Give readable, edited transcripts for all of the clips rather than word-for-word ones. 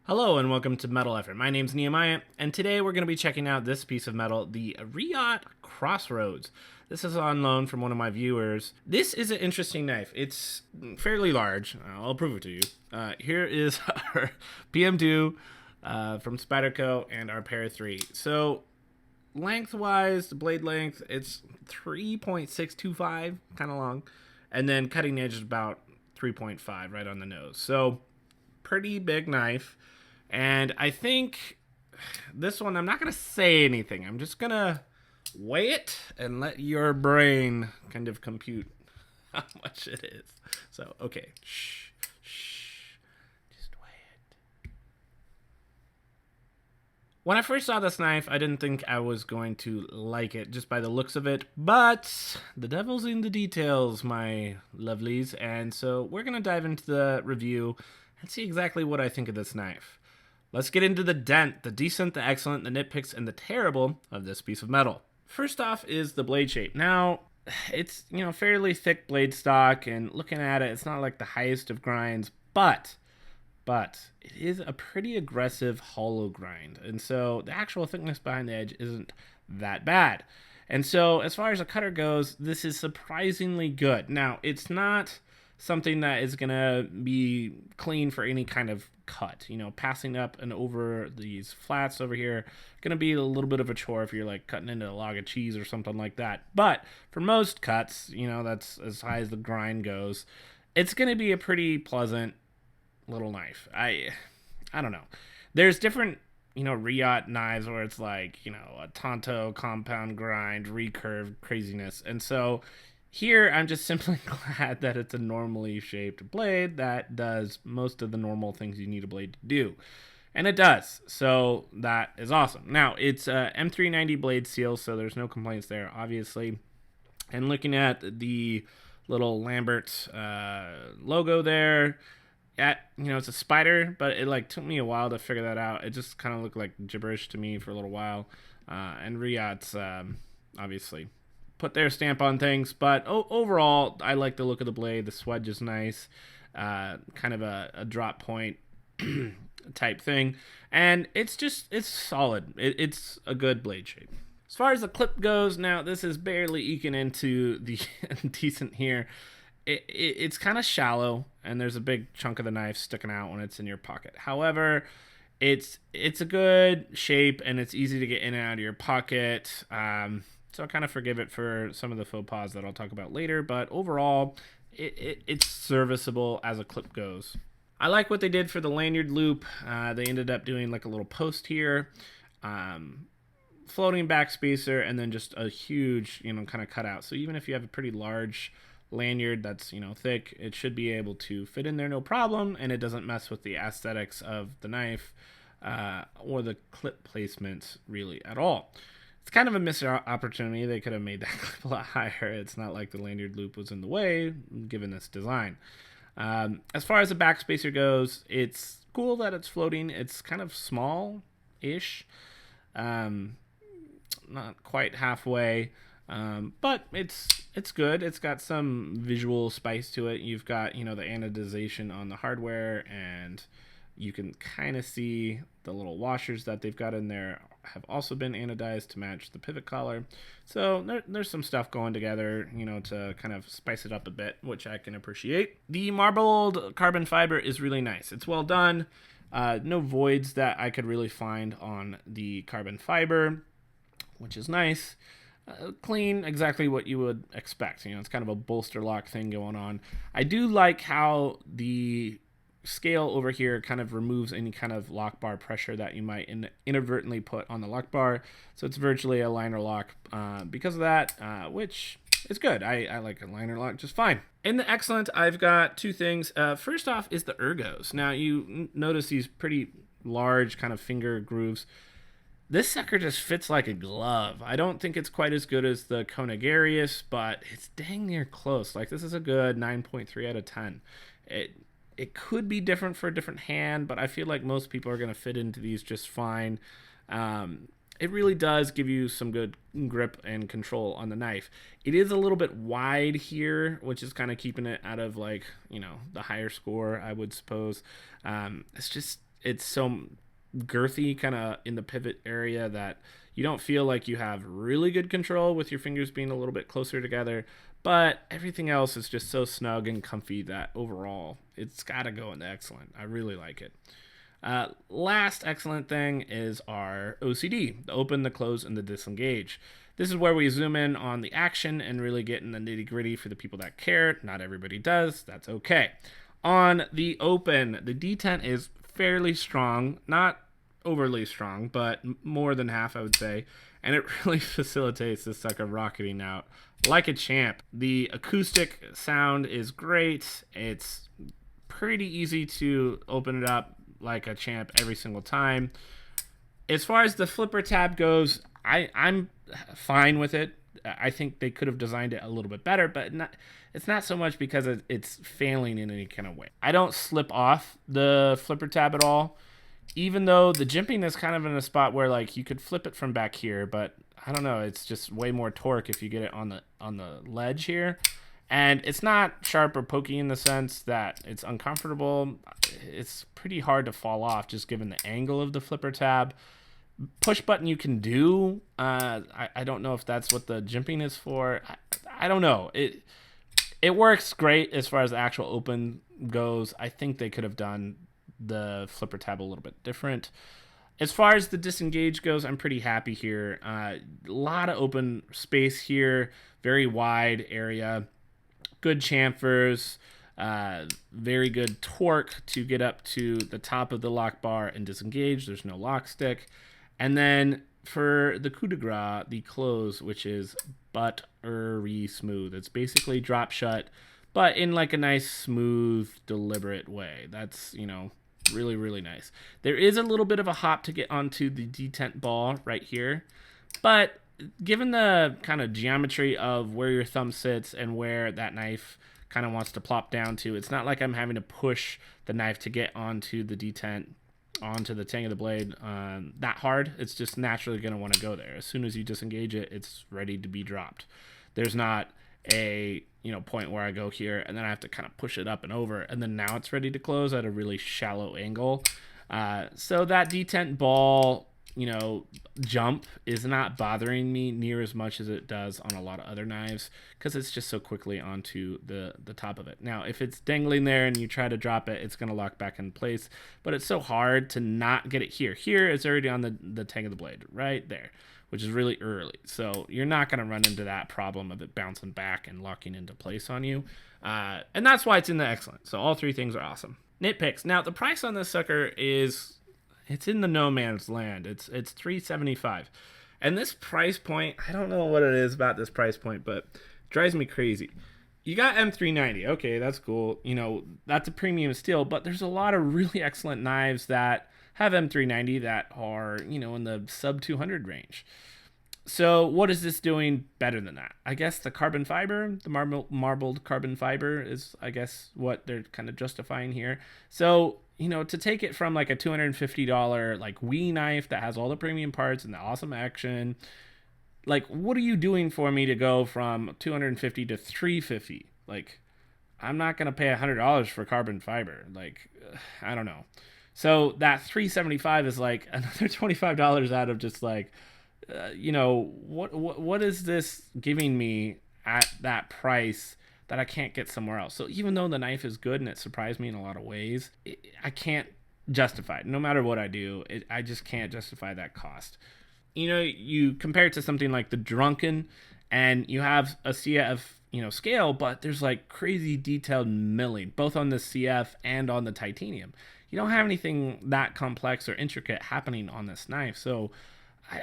Hello and welcome to Metal Effort. My name's Nehemiah, and today we're going to be checking out this piece of metal, the Reate Crossroads. This is on loan from one of my viewers. This is an interesting knife. It's fairly large. I'll prove it to you. Here is our PM2 from Spyderco and our Para 3. So lengthwise, the blade length, it's 3.625, kind of long, and then cutting edge is about 3.5 right on the nose. So pretty big knife. And I think this one, I'm not going to say anything. I'm just going to weigh it and let your brain kind of compute how much it is. So, okay. Shh. Just weigh it. When I first saw this knife, I didn't think I was going to like it just by the looks of it. But the devil's in the details, my lovelies. And so we're going to dive into the review and see exactly what I think of this knife. Let's get into the dent, the decent, the excellent, the nitpicks, and the terrible of this piece of metal. First off is the blade shape. Now, it's, fairly thick blade stock, and looking at it, it's not like the highest of grinds, but it is a pretty aggressive hollow grind. And so the actual thickness behind the edge isn't that bad. And so as far as a cutter goes, this is surprisingly good. Now, it's not something that is going to be clean for any kind of cut. Passing up and over these flats over here, going to be a little bit of a chore if you're like cutting into a log of cheese or something like that. But for most cuts, that's as high as the grind goes, it's going to be a pretty pleasant little knife. I don't know. There's different Reate knives where it's like, a Tonto compound grind, recurve craziness. And so here, I'm just simply glad that it's a normally shaped blade that does most of the normal things you need a blade to do. And it does, so that is awesome. Now, it's a M390 blade seal, so there's no complaints there, obviously. And looking at the little Lambert logo there, it's a spider, but it took me a while to figure that out. It just kind of looked like gibberish to me for a little while. And Reate's obviously put their stamp on things, but overall, I like the look of the blade. The swedge is nice, kind of a drop point type thing, and it's solid. It's a good blade shape. As far as the clip goes, now this is barely eking into the decent here. It's kind of shallow, and there's a big chunk of the knife sticking out when it's in your pocket. However, it's a good shape, and it's easy to get in and out of your pocket. So I kind of forgive it for some of the faux pas that I'll talk about later, but overall, it's serviceable as a clip goes. I like what they did for the lanyard loop. They ended up doing like a little post here, floating back spacer, and then just a huge, kind of cutout. So even if you have a pretty large lanyard that's, thick, it should be able to fit in there no problem, and it doesn't mess with the aesthetics of the knife or the clip placement really at all. It's kind of a missed opportunity. They could have made that clip a lot higher. It's not like the lanyard loop was in the way, given this design. As far as the backspacer goes, it's cool that it's floating. It's kind of small-ish, not quite halfway, but it's good. It's got some visual spice to it. You've got, the anodization on the hardware, and you can kind of see the little washers that they've got in there have also been anodized to match the pivot collar. So there's some stuff going together, to kind of spice it up a bit, which I can appreciate. The marbled carbon fiber is really nice. It's well done. No voids that I could really find on the carbon fiber, which is nice. Clean, exactly what you would expect. It's kind of a bolster lock thing going on. I do like how the scale over here kind of removes any kind of lock bar pressure that you might inadvertently put on the lock bar. So it's virtually a liner lock because of that, which is good. I like a liner lock just fine. In the excellent, I've got two things. First off is the ergos. Now you notice these pretty large kind of finger grooves. This sucker just fits like a glove. I don't think it's quite as good as the Conagarius, but it's dang near close. Like, this is a good 9.3 out of 10. It could be different for a different hand, but I feel like most people are going to fit into these just fine. It really does give you some good grip and control on the knife. It is a little bit wide here, which is kind of keeping it out of, like, the higher score, I would suppose. it's so girthy kind of in the pivot area that you don't feel like you have really good control with your fingers being a little bit closer together, but everything else is just so snug and comfy that overall it's got to go into excellent. I really like it. Last excellent thing is our OCD, the open, the close, and the disengage. This is where we zoom in on the action and really get in the nitty gritty for the people that care. Not everybody does. That's okay. On the open, the detent is fairly strong, not overly strong, but more than half, I would say. And it really facilitates this sucker rocketing out like a champ. The acoustic sound is great. It's pretty easy to open it up like a champ every single time. As far as the flipper tab goes, I'm fine with it. I think they could have designed it a little bit better, but it's not so much because it's failing in any kind of way. I don't slip off the flipper tab at all, even though the jimping is kind of in a spot where like you could flip it from back here, but I don't know, it's just way more torque if you get it on the ledge here. And it's not sharp or pokey in the sense that it's uncomfortable. It's pretty hard to fall off just given the angle of the flipper tab. Push button you can do. I don't know if that's what the jimping is for. I don't know. It works great as far as the actual open goes. I think they could have done the flipper tab a little bit different. As far as the disengage goes, I'm pretty happy here. A lot of open space here. Very wide area. Good chamfers, very good torque to get up to the top of the lock bar and disengage. There's no lock stick. And then for the coup de grace, the close, which is buttery smooth. It's basically drop shut, but in like a nice, smooth, deliberate way. That's, really, really nice. There is a little bit of a hop to get onto the detent ball right here, but given the kind of geometry of where your thumb sits and where that knife kind of wants to plop down to, it's not like I'm having to push the knife to get onto the detent, onto the tang of the blade that hard. It's just naturally going to want to go there. As soon as you disengage it, it's ready to be dropped. There's not a point where I go here and then I have to kind of push it up and over, and then now it's ready to close at a really shallow angle. So that detent ball jump is not bothering me near as much as it does on a lot of other knives because it's just so quickly onto the top of it. Now, if it's dangling there and you try to drop it, it's going to lock back in place, but it's so hard to not get it here. Here, it's already on the tang of the blade right there, which is really early. So you're not going to run into that problem of it bouncing back and locking into place on you. And that's why it's in the excellent. So all three things are awesome. Nitpicks. Now, the price on this sucker is... it's in the no man's land. It's $375. And this price point, I don't know what it is about this price point, but it drives me crazy. You got M390. Okay, that's cool. That's a premium steel, but there's a lot of really excellent knives that have M390 that are, in the sub 200 range. So what is this doing better than that? I guess the carbon fiber, the marbled carbon fiber is, I guess, what they're kind of justifying here. So, to take it from like a $250 like Wii knife that has all the premium parts and the awesome action, like, what are you doing for me to go from $250 to $350? Like, I'm not going to pay $100 for carbon fiber. Like, I don't know. So that $375 is like another $25 out of just like, what is this giving me at that price that I can't get somewhere else? So even though the knife is good and it surprised me in a lot of ways, I can't justify it. No matter what I do, I just can't justify that cost. You compare it to something like the Drunken, and you have a CF, scale, but there's like crazy detailed milling, both on the CF and on the titanium. You don't have anything that complex or intricate happening on this knife. So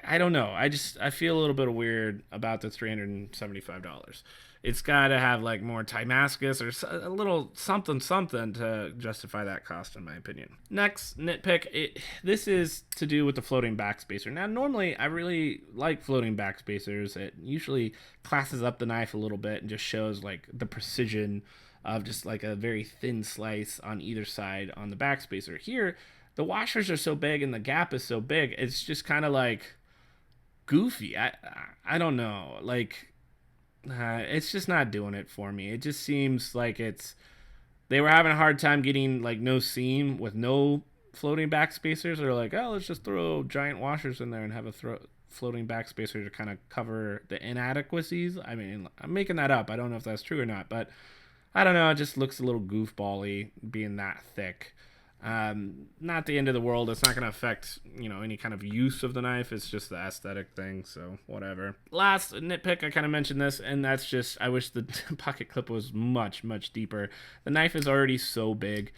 I don't know. I feel a little bit weird about the $375. It's got to have like more Timascus or a little something to justify that cost, in my opinion. Next nitpick, this is to do with the floating backspacer. Now, normally I really like floating backspacers. It usually classes up the knife a little bit and just shows like the precision of just like a very thin slice on either side on the backspacer. Here, the washers are so big and the gap is so big, it's just kind of like goofy. I don't know. Like, it's just not doing it for me. It just seems like they were having a hard time getting like no seam with no floating backspacers are like, oh, let's just throw giant washers in there and have a floating backspacer to kind of cover the inadequacies. I mean, I'm making that up. I don't know if that's true or not, but I don't know. It just looks a little goofball-y being that thick. Not the end of the world. It's not going to affect, any kind of use of the knife. It's just the aesthetic thing, so whatever. Last nitpick, I kind of mentioned this, and that's just, I wish the pocket clip was much, much deeper. The knife is already so big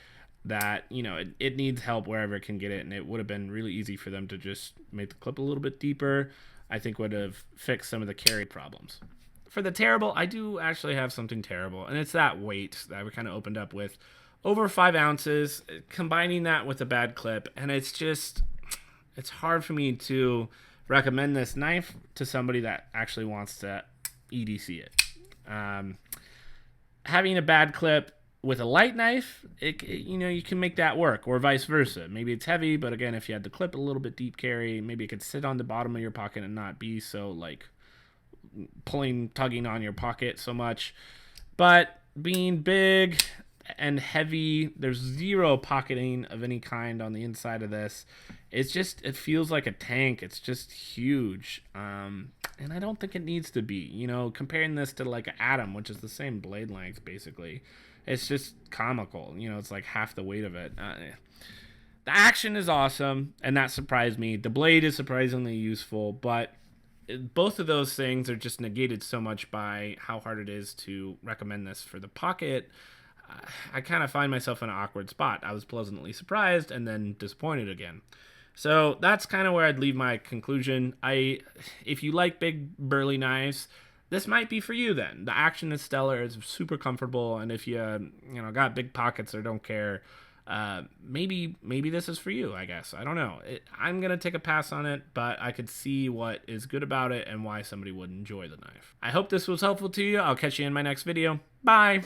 that, it needs help wherever it can get it, and it would have been really easy for them to just make the clip a little bit deeper. I think would have fixed some of the carry problems. For the terrible, I do actually have something terrible, and it's that weight that we kind of opened up with. Over 5 ounces, combining that with a bad clip, and it's hard for me to recommend this knife to somebody that actually wants to EDC it. Having a bad clip with a light knife, you can make that work, or vice versa. Maybe it's heavy, but again, if you had the clip a little bit deep carry, maybe it could sit on the bottom of your pocket and not be so like tugging on your pocket so much. But being big and heavy, there's zero pocketing of any kind on the inside of this. It feels like a tank. It's just huge, and I don't think it needs to be. Comparing this to like an Atom, which is the same blade length basically, it's just comical. It's like half the weight of it. The action is awesome, and that surprised me. The blade is surprisingly useful, but both of those things are just negated so much by how hard it is to recommend this for the pocket. I kind of find myself in an awkward spot. I was pleasantly surprised and then disappointed again. So that's kind of where I'd leave my conclusion. If you like big burly knives, this might be for you then. The action is stellar. It's super comfortable. And if you got big pockets or don't care, maybe this is for you, I guess. I don't know. I'm going to take a pass on it, but I could see what is good about it and why somebody would enjoy the knife. I hope this was helpful to you. I'll catch you in my next video. Bye.